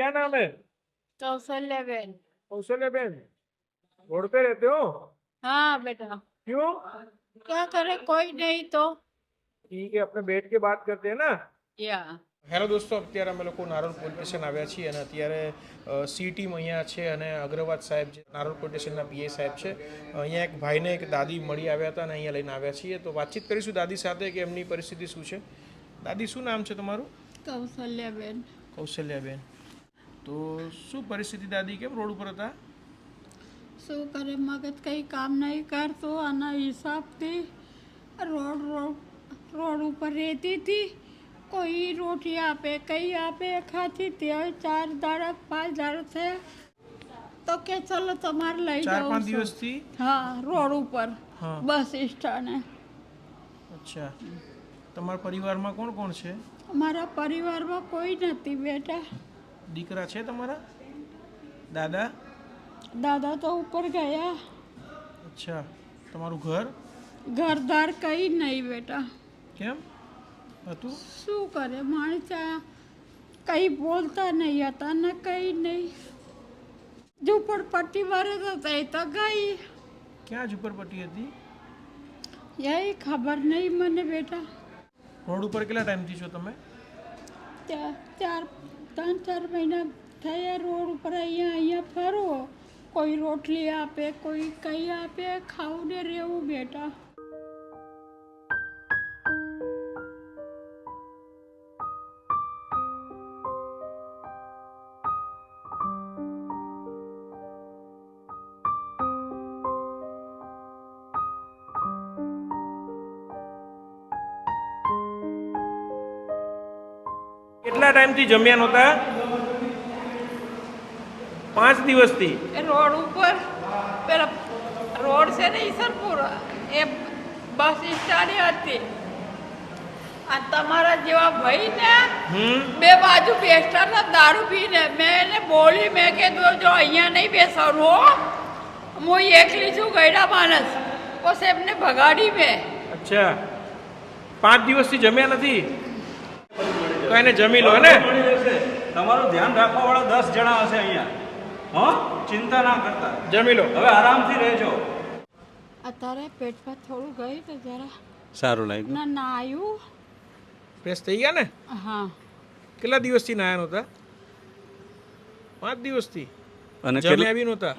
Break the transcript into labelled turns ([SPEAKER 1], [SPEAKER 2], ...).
[SPEAKER 1] क्या नाम है?
[SPEAKER 2] Kaushalya Ben.
[SPEAKER 1] Kaushalya Ben, road पे रहते हो?
[SPEAKER 2] हाँ बेटा,
[SPEAKER 1] क्यों?
[SPEAKER 2] क्या करे, कोई नहीं तो
[SPEAKER 1] ठीक है, अपने बैठ के बात करते हैं ना.
[SPEAKER 2] या
[SPEAKER 1] હેલો દોસ્તો, અત્યારે અમે લોકો નારોલ પોલીસ સ્ટેશન આવ્યા છીએ અને અત્યારે સી ટીમ અહીંયા છે અને અગ્રવાલ સાહેબ જે નારોલ પોલીસ સ્ટેશનના પીઆઈ સાહેબ છે. અહીંયા એક ભાઈને એક દાદી મળી આવ્યા હતા અને અહીંયા લઈને આવ્યા છીએ, તો વાતચીત કરીશું દાદી સાથે કે એમની પરિસ્થિતિ શું છે. દાદી, શું નામ છે તમારું?
[SPEAKER 2] कौशल्या बेन।
[SPEAKER 1] કૌશલ્યાબેન. તો શું પરિસ્થિતિ દાદી, કેમ રોડ ઉપર હતા?
[SPEAKER 2] શું કરે, મગજ કંઈ કામ નહીં કરતું, આના હિસાબથી રોડ રોડ રોડ ઉપર રહેતી હતી. કોઈ રોટી આપે, કંઈ આપે, ખાતી હતી. હવે 4 દાડા 5 દાડા થયા તો કે ચલો તમારે લઈ
[SPEAKER 1] 4-5
[SPEAKER 2] જાઉં છું.
[SPEAKER 1] દિવસથી?
[SPEAKER 2] હા, રોડ ઉપર
[SPEAKER 1] હા.
[SPEAKER 2] બસ સ્ટેન્ડે.
[SPEAKER 1] અચ્છા, તમારા પરિવારમાં કોણ કોણ છે?
[SPEAKER 2] અમારા પરિવારમાં કોઈ નથી બેટા.
[SPEAKER 1] દીકરા છે તમારા? દાદા?
[SPEAKER 2] દાદા તો ઉપર ગયા.
[SPEAKER 1] અચ્છા, તમારું ઘર?
[SPEAKER 2] ઘરદાર કંઈ નહીં બેટા.
[SPEAKER 1] કેમ હતું?
[SPEAKER 2] શું કરે માણસ, કંઈ બોલતા નહીં હતા ને કંઈ નહીં. ઝૂંપડપટ્ટી વાળા હતા એ તો ગઈ.
[SPEAKER 1] ક્યાં ઝુંપડપટ્ટી હતી?
[SPEAKER 2] એ ખબર નહીં મને બેટા.
[SPEAKER 1] રોડ ઉપર કેટલા ટાઈમથી છો તમે?
[SPEAKER 2] ત્યાં 3-4 મહિના થયા રોડ ઉપર. અહીંયા ફરો, કોઈ રોટલી આપે, કોઈ કંઈ આપે, ખાવું ને રહેવું બેટા.
[SPEAKER 1] કેટલા ટાઈમથી જમ્યા નહોતા? 5 દિવસથી.
[SPEAKER 2] એ રોડ ઉપર પેલા રોડ છે ને ઈસરપુર, એ બસ સ્ટેન્ડ હતી. આ તમારા જેવા ભાઈ ને બે બાજુ બેસતા ને દારૂ પીને. મેં એને બોલી, મેં કીધું જો અહીંયા નહીં બેસવાનું હો, હું એકલી છું, ગયડા માણસ. પછી એમને ભગાડી મેં.
[SPEAKER 1] અચ્છા, 5 દિવસથી જમ્યા નથી? તો એને જમી લો ને.
[SPEAKER 3] તમારું ધ્યાન રાખવા વાળા 10 જણા હશે અહીંયા. હો, ચિંતા ના કરતા,
[SPEAKER 1] જમી લો.
[SPEAKER 3] હવે આરામથી રહેજો.
[SPEAKER 2] અત્યારે પેટમાં થોડું ગયું તો જરા
[SPEAKER 3] સારું લાગ્યું.
[SPEAKER 2] ના આવ્યું.
[SPEAKER 1] ફ્રેશ થઈ ગયા ને?
[SPEAKER 2] હા,
[SPEAKER 1] કેટલા દિવસથી નાયા નહોતા? 5 દિવસથી
[SPEAKER 3] અને
[SPEAKER 1] જમ્યા બી નહોતા?